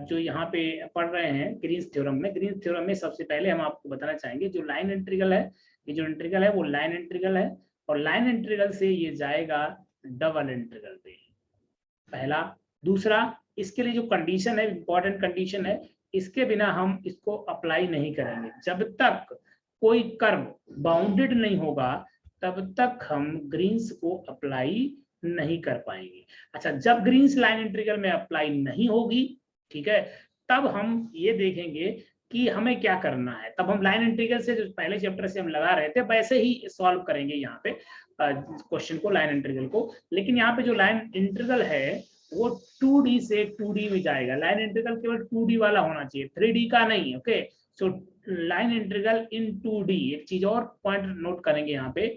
जो यहाँ पे पढ़ रहे हैं ग्रीन्स थ्योरम में सबसे पहले हम आपको बताना चाहेंगे जो लाइन इंटीग्रल है, ये जो इंटीग्रल है वो लाइन इंटीग्रल है और लाइन इंटीग्रल से ये जाएगा डबल इंटीग्रल पे, पहला। दूसरा, इसके लिए जो कंडीशन है, इंपॉर्टेंट कंडीशन है, इसके बिना हम इसको अप्लाई नहीं करेंगे। जब तक कोई कर्व बाउंडेड नहीं होगा तब तक हम ग्रीन्स को अप्लाई नहीं कर पाएंगे। अच्छा, जब ग्रीन्स लाइन इंटीग्रल में अप्लाई नहीं होगी, ठीक है, तब हम ये देखेंगे कि हमें क्या करना है। तब हम लाइन इंटीग्रल से जो पहले चैप्टर से हम लगा रहे थे वैसे ही सॉल्व करेंगे यहाँ पे क्वेश्चन को, लाइन इंटीग्रल को। लेकिन यहाँ पे जो लाइन इंटीग्रल है वो 2D से 2D में जाएगा। लाइन इंटीग्रल केवल 2D वाला होना चाहिए, 3D का नहीं। ओके, सो लाइन इंटीग्रल इन 2D। एक चीज और पॉइंट नोट करेंगे यहाँ पे,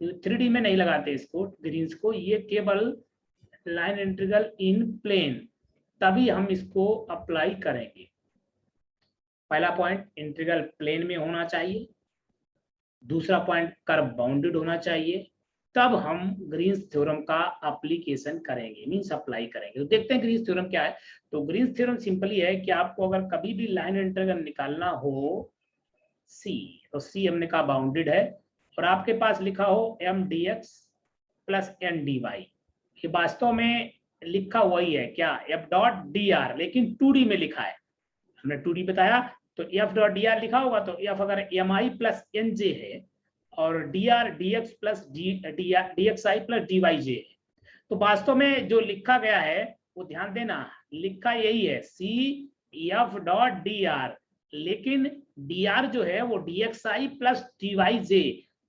3D में नहीं लगाते इसको ग्रीन्स को, ये केवल लाइन इंटीग्रल इन प्लेन, तभी हम इसको अप्लाई करेंगे। पहला पॉइंट, इंटीग्रल प्लेन में होना चाहिए। दूसरा पॉइंट, कर्व बाउंडेड होना चाहिए। तब हम ग्रीन्स थ्योरम का एप्लीकेशन करेंगे, मींस अप्लाई करेंगे। तो देखते हैं ग्रीन्स थ्योरम क्या है। तो ग्रीन्स थ्योरम सिंपली है कि आपको अगर कभी भी लाइन इंटीग्रल निकालना हो सी, तो सी हमने कहा बाउंडेड है, और आपके पास लिखा हो M D X plus N D Y, ये वास्तव में लिखा वही है क्या, एफ डॉट डी आर, लेकिन 2D में लिखा है। हमने 2D बताया तो एफ डॉट डी आर लिखा होगा, तो एफ अगर M I plus N J है और D R D X plus D X I plus D Y J है, तो वास्तव में जो लिखा गया है वो ध्यान देना, लिखा यही है C F dot D R, लेकिन डी आर जो है वो D X I plus D Y J,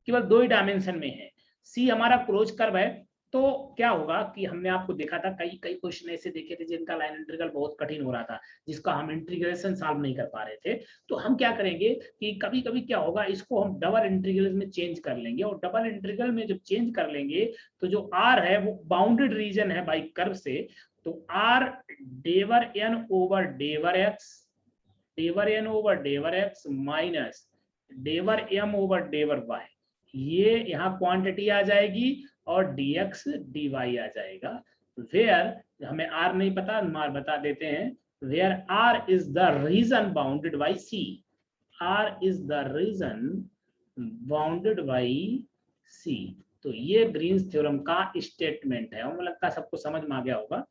केवल 2 ही डायमेंशन में है। सी हमारा क्लोज कर्व है, तो क्या होगा कि हमने आपको देखा था कई क्वेश्चन ऐसे देखे थे जिनका लाइन इंटीग्रल बहुत कठिन हो रहा था, जिसका हम इंटीग्रेशन सॉल्व नहीं कर पा रहे थे। तो हम क्या करेंगे कि कभी कभी क्या होगा, इसको हम डबल इंटीग्रल में चेंज कर लेंगे, और डबल इंटीग्रल में जब चेंज कर लेंगे तो जो आर है वो बाउंडेड रीजन है बाई कर्व से, तो आर डेवर एन ओवर डेवर एक्स माइनस डेवर एम ओवर डेवर वाई, ये यहाँ क्वांटिटी आ जाएगी और dx dy आ जाएगा। वेयर हमें r नहीं पता, मार बता देते हैं, where r is the region bounded by c, r is the region bounded by c। तो ये ग्रीन्स थ्योरम का स्टेटमेंट है, मुझे लगता है सबको समझ में आ गया होगा।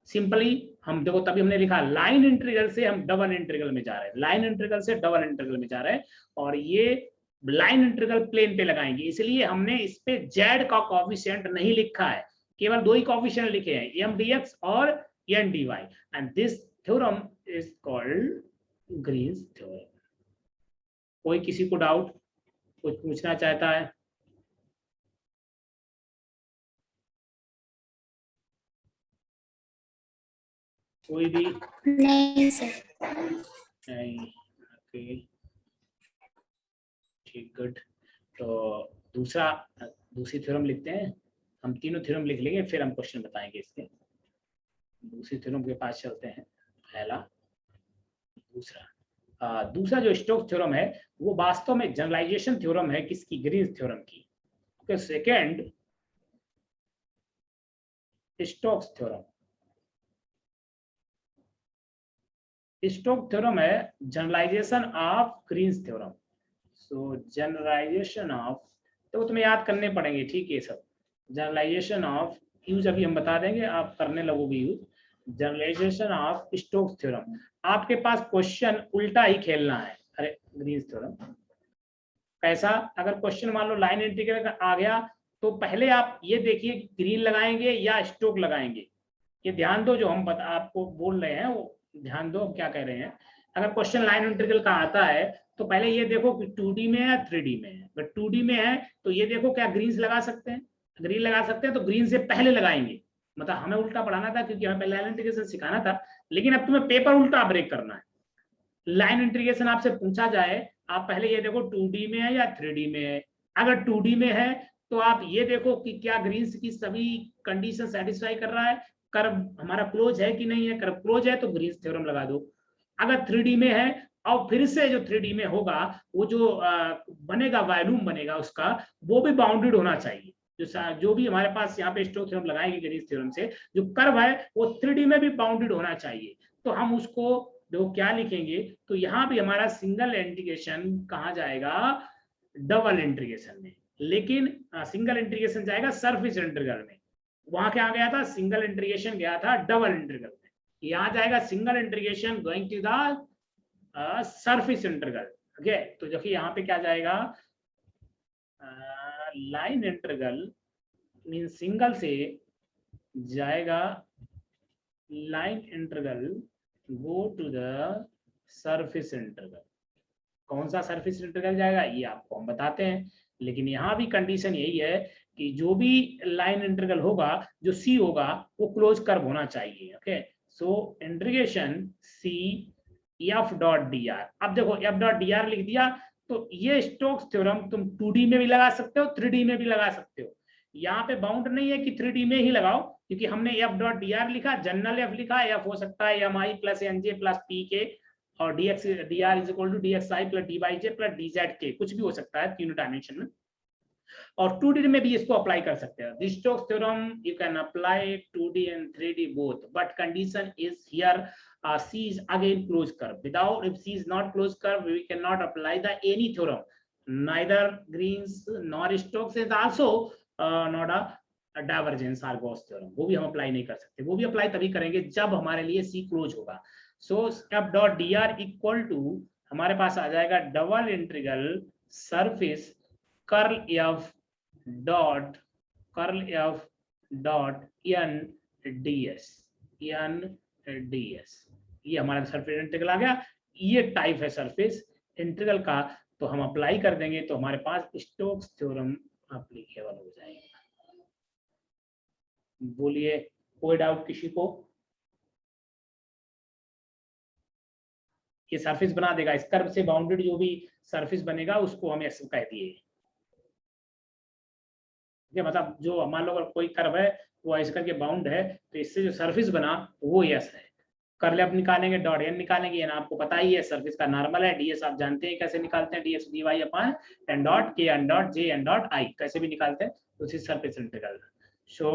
सिंपली हम देखो, तभी हमने लिखा लाइन इंटीग्रल से हम डबल इंटीग्रल में जा रहे हैं, लाइन इंटीग्रल से डबल इंटीग्रल में जा रहे हैं, और ये लाइन इंटीग्रल प्लेन पे लगाएंगे, इसलिए हमने इस पे z का कोएफिशिएंट नहीं लिखा है, केवल 2 ही कोएफिशिएंट लिखे हैं, एम डी एक्स और N D Y, and this theorem is called Green's theorem. कोई किसी को डाउट, कुछ पूछना चाहता है? कोई भी? नहीं सर। नहीं, ओके, ठीक, गुड। तो दूसरी थ्योरम लिखते हैं, हम तीनों थ्योरम लिख लेंगे, फिर हम क्वेश्चन बताएंगे इसके। दूसरी थ्योरम के पास चलते हैं, पहला। दूसरा जो स्टोक्स थ्योरम है वो वास्तव में जनरलाइजेशन थ्योरम है किसकी, ग्रीन्स थ्योरम की। Okay, second Stokes theorem. Stokes theorem है generalisation of Green's theorem. So generalisation of, तो तुम्हें याद करने पड़ेंगे, ठीक है, सब जनरलाइजेशन ऑफ यूज अभी हम बता देंगे, आप करने लगोगे use. Generalisation of Stokes theorem, आपके पास क्वेश्चन उल्टा ही खेलना है। अरे ग्रीन्स थ्योरम कैसा, अगर क्वेश्चन मान लो लाइन इंटीग्रल आ गया तो पहले आप ये देखिए ग्रीन लगाएंगे या स्टोक लगाएंगे, ये ध्यान दो, जो हम आपको बोल रहे हैं वो ध्यान दो, क्या कह रहे हैं। अगर क्वेश्चन लाइन इंटीग्रल का आता है तो पहले ये देखो कि 2D में है या 3D में है। अगर 2D में है तो ये देखो क्या ग्रीन्स लगा सकते हैं, ग्रीन लगा सकते हैं, तो ग्रीन से पहले लगाएंगे। मतलब हमें उल्टा पढ़ाना था क्योंकि हमें पहले लाइन इंटीग्रेशन सिखाना था, लेकिन अब तुम्हें पेपर उल्टा ब्रेक करना है। लाइन इंटीग्रेशन आपसे पूछा जाए, आप पहले ये देखो 2D में है या 3D में है। अगर 2D में है तो आप ये देखो कि क्या ग्रीन्स की सभी कंडीशन सेटिस्फाई कर रहा है, कर्व हमारा क्लोज है कि नहीं है, कर्व क्लोज है तो ग्रीन्स थ्योरम लगा दो। अगर 3D में है, और फिर से जो 3D में होगा वो जो बनेगा वॉल्यूम बनेगा उसका, वो भी बाउंडेड होना चाहिए। जो भी हमारे पास यहाँ पे स्टोक्स थ्योरम लगाएंगे ग्रीन्स थ्योरम से, जो कर्व है वो 3D में भी बाउंडेड होना चाहिए। तो हम उसको देखो क्या लिखेंगे, तो यहाँ भी हमारा सिंगल इंटीग्रेशन कहाँ जाएगा, डबल इंटीग्रेशन में। लेकिन सिंगल इंटीग्रेशन जाएगा सरफेस इंटीग्रल में, वहां क्या गया था, सिंगल इंटीग्रेशन गया था डबल इंटीग्रल में। यहाँ जाएगा single integration going to the surface integral. Okay, तो देखिए यहाँ पे क्या जाएगा, लाइन इंटीग्रल मीन सिंगल से जाएगा line integral go to the surface integral. कौन सा सरफेस इंटीग्रल जाएगा ये आपको हम बताते हैं, लेकिन यहाँ भी कंडीशन यही है कि जो भी लाइन इंटीग्रल होगा, जो सी होगा वो क्लोज कर्व होना चाहिए। Okay, so integration C F dot D R. अब देखो एफ डॉट डी आर लिख दिया, तो ये स्टोक्स थ्योरम तुम 2D में भी लगा सकते हो, 3D में भी लगा सकते हो। यहाँ पे बाउंड नहीं है कि 3D में ही लगाओ, क्योंकि हमने एफ डॉट डी आर लिखा, जनरल एफ लिखा, एफ हो सकता है M I plus N J plus P K, और D X D R is equal to D X I plus D Y J plus D Z K, कुछ भी हो सकता है तीनों डायमेंशन में। और 2D में भी इसको अप्लाई कर सकते हैं। This Stokes theorem you can apply 2D and 3D both, but condition is here C is again closed curve. Without, if C is not closed curve, we cannot apply the any theorem. Neither Green's nor Stokes is also not a divergence or Gauss theorem. वो भी हम apply नहीं कर सकते, वो भी apply तभी करेंगे जब हमारे लिए C क्लोज होगा। So F dot D R equal to हमारे पास आ जाएगा double integral surface curl F dot N D S. ये हमारा सरफेस इंटीग्रल आ गया। ये टाइप है सरफेस इंटीग्रल का, तो हम अप्लाई कर देंगे तो हमारे पास स्टोक्स थ्योरम एप्लीकेबल हो जाएगा। बोलिए, कोई डाउट किसी को? ये सरफेस बना देगा, इस कर्व से बाउंडेड जो भी सरफेस बनेगा उसको हम ऐसे कह दिए। मतलब जो मान लो अगर कोई कर्व है वो ऐसे करके बाउंड है, तो इससे जो सरफेस बना वो यस है। कर्ल अब निकालेंगे, डॉट एन निकालेंगे, एन आपको पता ही है सरफेस का नॉर्मल है, डीएस आप जानते हैं कैसे निकालते हैं, D X D Y upon N dot K N dot J N dot I, कैसे भी निकालते हैं, उसी सरफेस इंटीग्रल। सो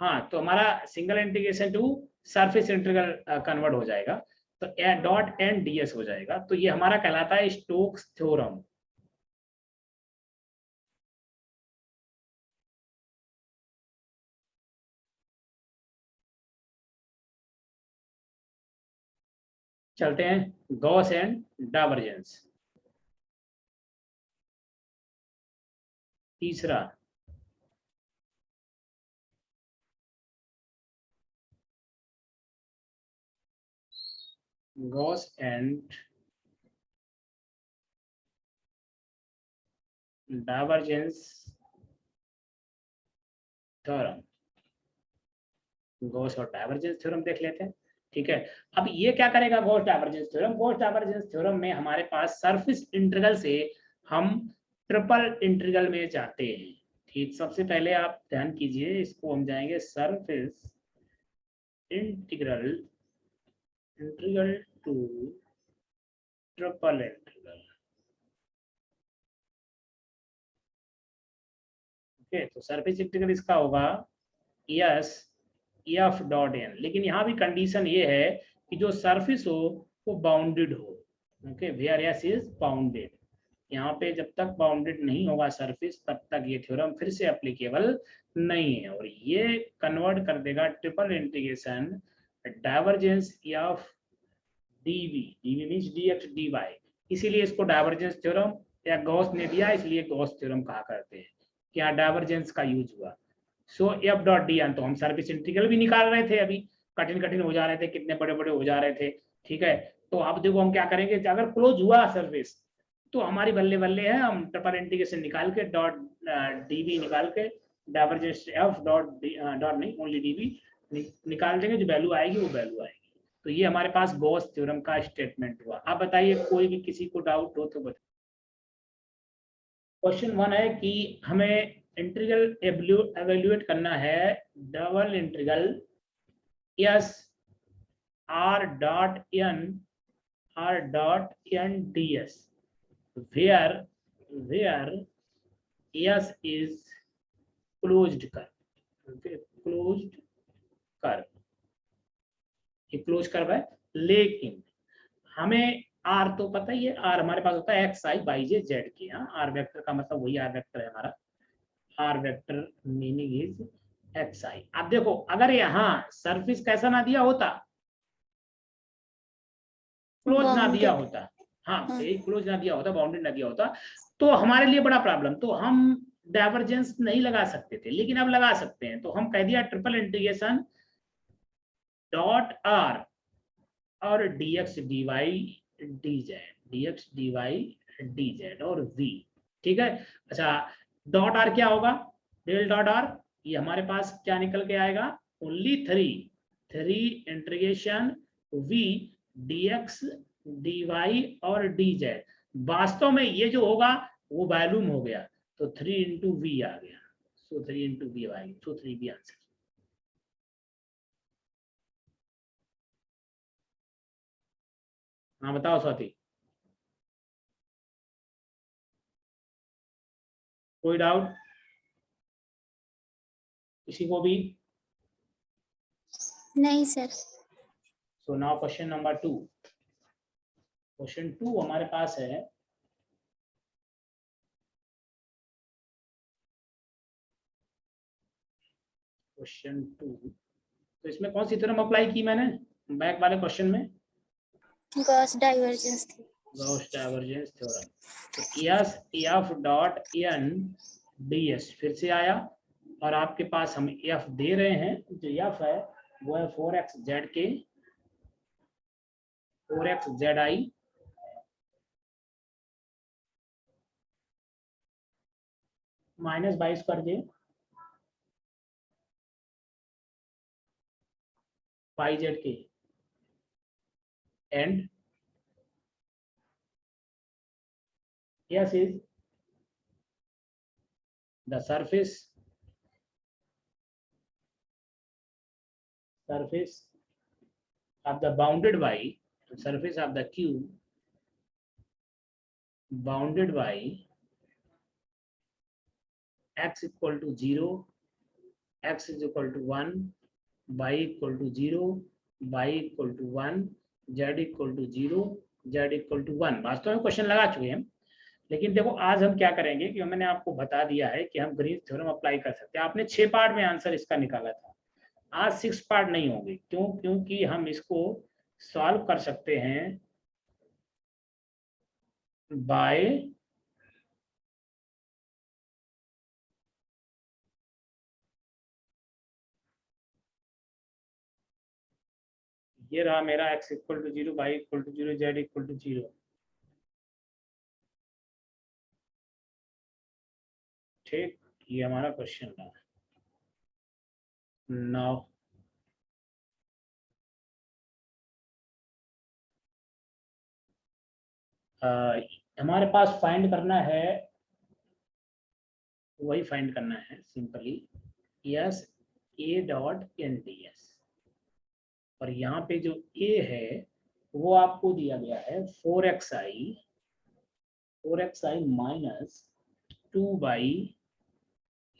हाँ, तो हमारा single integration to surface integral convert हो जाएगा, तो डॉट एन डीएस हो जाएगा। तो ये हमारा कहलाता है स्टोक्स थ्योरम। चलते हैं गॉस एंड डाइवर्जेंस। तीसरा Gauss and divergence theorem. Gauss और डाइवर्जेंस थ्योरम देख लेते हैं, ठीक है। अब ये क्या करेगा Gauss divergence theorem? Gauss divergence theorem में हमारे पास सरफेस इंटीग्रल से हम ट्रिपल इंटीग्रल में जाते हैं, ठीक। सबसे पहले आप ध्यान कीजिए, इसको हम जाएंगे surface integral to triple integral. Okay, तो सरफेस इंटीग्रल इसका होगा यस एफ डॉट एन, लेकिन यहाँ भी कंडीशन ये है कि जो सरफेस हो वो बाउंडेड हो। Okay, where S is bounded. यहाँ पे जब तक बाउंडेड नहीं होगा सरफेस, तब तक ये थ्योरम फिर से एप्लीकेबल नहीं है, और ये कन्वर्ट कर देगा triple integration divergence of DV, DV means DX DY, इसीलिए इसको डाइवर्जेंस थ्योरम या गॉस ने दिया इसलिए गॉस थ्योरम कहा करते हैं। क्या डाइवर्जेंस का यूज हुआ। सो एफ डॉट डी एन, तो हम सरफेस इंटीग्रल भी निकाल रहे थे, अभी कठिन हो जा रहे थे, कितने बड़े बड़े हो जा रहे थे, ठीक है। तो अब देखो हम क्या करेंगे, अगर क्लोज हुआ सरफेस तो हमारी बल्ले बल्ले है, हम ट्रिपल इंटीग्रेशन निकाल के डॉट डीवी निकाल के डाइवर्जेंस एफ डॉट डॉट नहीं ओनली डीवी निकाल देंगे, जो वैल्यू आएगी वो वैल्यू आएगी। तो ये हमारे पास गॉस थ्योरम का स्टेटमेंट हुआ। आप बताइए, कोई भी किसी को डाउट हो तो बताइए। क्वेश्चन 1 है कि हमें इंटीग्रल एवेल्यूएट करना है double integral S r dot n ds where s is closed curve, closed curve, ये क्लोज कर्व है। लेकिन हमें आर तो पता ही है, आर हमारे पास होता है X I by J Z की। आर वेक्टर का मतलब वही आर वेक्टर है हमारा, R vector meaning is X I. अब देखो अगर यहाँ सरफेस कैसा ना दिया होता, क्लोज ना दिया होता, हाँ यही क्लोज ना दिया होता, बाउंडेड ना दिया होता, तो हमारे लिए बड़ा प्रॉब्लम, तो हम डाइवर्जेंस नहीं लगा सकते थे, लेकिन अब लगा सकते हैं। तो हम कह दिया ट्रिपल इंटीग्रेशन डॉट आर और dx dy dz और v, ठीक है। अच्छा डॉट आर क्या होगा, डेल डॉट आर, ये हमारे पास क्या निकल के आएगा, only three integration v dx dy और dz। वास्तव में ये जो होगा वो वॉल्यूम हो गया, तो 3 इंटू वी आ गया, सो 3 इंटू वी आएगी, सो 3 भी आंसर। हाँ बताओ स्वाति, कोई डाउट किसी को भी? नहीं sir. So now question number 2। Question 2 हमारे पास है, क्वेश्चन 2। तो इसमें कौन सी थ्योरम अप्लाई की मैंने बैक वाले क्वेश्चन में? गॉस डाइवर्जेंस थी। Gauss divergence theorem. तो yes F dot N D S फिर से आया, और आपके पास हम एफ दे रहे हैं, जो एफ है वो है 4xz के 4xzi माइनस 22 कर दे पाई जेड के and yes is the surface of the bounded by surface of the cube bounded by x equal to 0, x is equal to 1, y equal to 0, y equal to 1, z equal to 0, z equal to 1। वास्तव में question लगा चुके हैं, लेकिन देखो आज हम क्या करेंगे कि मैंने आपको बता दिया है कि हम ग्रीन्स थ्योरम अप्लाई कर सकते हैं। आपने 6 पार्ट में आंसर इसका निकाला था, आज 6 पार्ट नहीं होंगे। क्यों? क्योंकि हम इसको सॉल्व कर सकते हैं बाय ये रहा मेरा x equal to 0, y equal to 0, z equal to 0। ठीक, ये हमारा क्वेश्चन रहा। नाउ हमारे पास फाइंड करना है, वही फाइंड करना है simply yes A dot N D S. और यहाँ पे जो a है वो आपको दिया गया है 4xi माइनस 2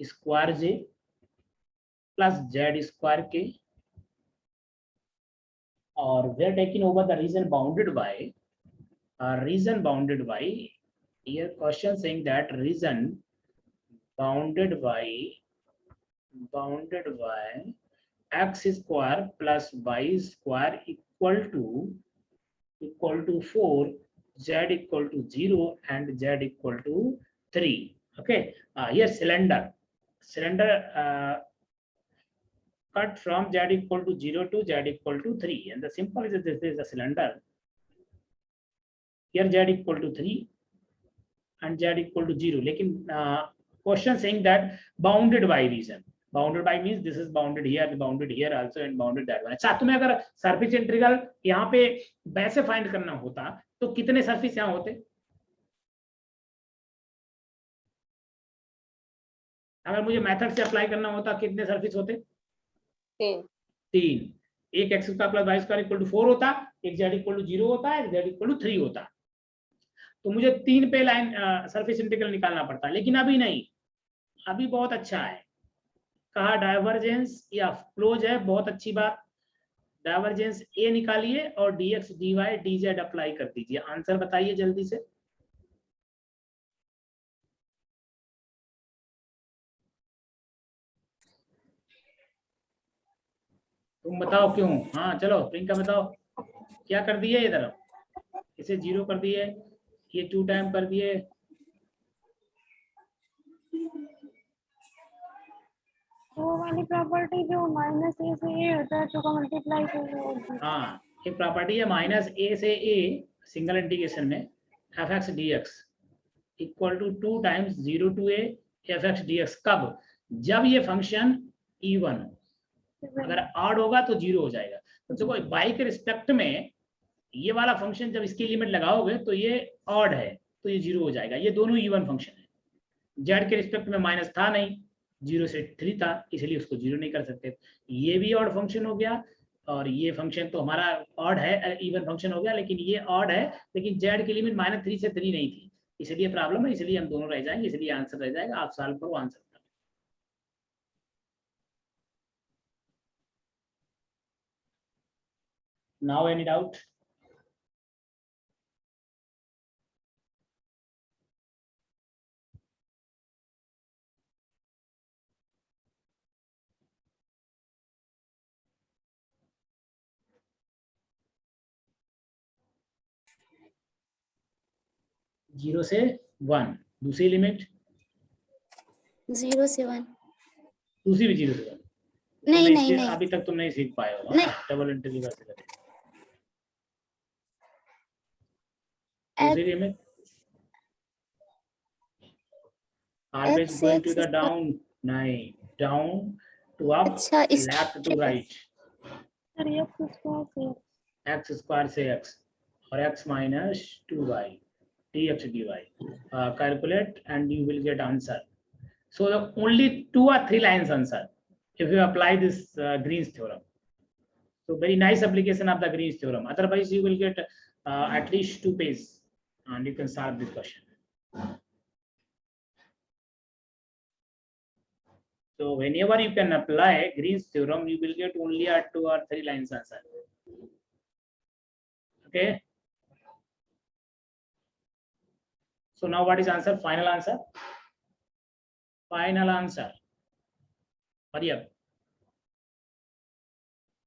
स्क्वायर जे प्लस जेड स्क्वायर के, और we are taking over the region bounded by here question saying that region bounded by x square plus y square equal to 4, z equal to 0 and z equal to 3. Okay, here cylinder cut from z equal to 0 to z equal to 3, and the simple is this is the cylinder. Here z equal to 3 and z equal to 0. लेकिन question saying that bounded by region. Bounded by means this is bounded here also and bounded that one. अच्छा, तुम्हें अगर surface integral यहाँ पे वैसे find करना होता तो कितने सरफेस यहाँ होते? अगर मुझे मेथड से अप्लाई करना होता कितने सरफेस होते? 3। एक X square plus Y square equal to 4 होता, एक जेड इक्वल टू 0 होता, एक जेड इक्वल टू 3 होता। तो मुझे 3 पे लाइन सरफेस इंटीग्रल निकालना पड़ता, लेकिन अभी नहीं, अभी बहुत अच्छा है, कहा डाइवर्जेंस या क्लोज है, बहुत अच्छी बात। डाइवर्जेंस ए निकालिए और dx dy dz अप्लाई कर दीजिए। आंसर बताइए जल्दी से। तुम बताओ क्यों? हाँ चलो प्रियंका बताओ, क्या कर दिए इधर? इसे 0 कर दिए, ये 2 टाइम कर दिए, वो वाली प्रॉपर्टी जो माइनस ए से ए होता है तो मल्टीप्लाई कर। हाँ ये प्रॉपर्टी है माइनस ए से ए सिंगल इंटीग्रेशन में F X D X equal to 2 times 0 to A F X D X. कब? जब ये फंक्शन इवन हो, अगर ऑड होगा तो 0 हो जाएगा। तो देखो बाई के रिस्पेक्ट में ये वाला फंक्शन जब इसकी लिमिट लगाओगे तो ये ऑड है, तो ये 0 हो जाएगा। ये दोनों इवन फंक्शन है। जेड के रिस्पेक्ट में माइनस था नहीं, 0 से 3 था, इसलिए उसको 0 नहीं कर सकते। ये भी ऑड फंक्शन हो गया, और ये फंक्शन तो हमारा ऑड है, इवन फंक्शन हो गया, लेकिन ये ऑड है, लेकिन जेड की लिमिट -3 से 3 नहीं थी, इसलिए प्रॉब्लम है, इसलिए हम दोनों रह जाएंगे, इसलिए आंसर रह जाएगा। आप सॉल्व करो, answer now any doubt? Zero से 1, दूसरी लिमिट 0 से 1। दूसरी भी 0 से 1। नहीं नहीं नहीं, अभी तक तुम नहीं सीख पाए हो नहीं। डबल इंटीग्रल कैसे करें। दूसरी limit always X going to the is down, नहीं, down to up, अच्छा इस left to right, sir x square से x और x minus 2y dx dy. Calculate and you will get answer. So the only 2 or 3 lines answer if you apply this Green's theorem. So very nice application of the Green's theorem. Otherwise you will get at least 2 pages and you can solve this question. So whenever you can apply Green's theorem, you will get only a 2 or 3 lines answer. Okay. So now what is answer? Final answer. Final answer. Hurry up.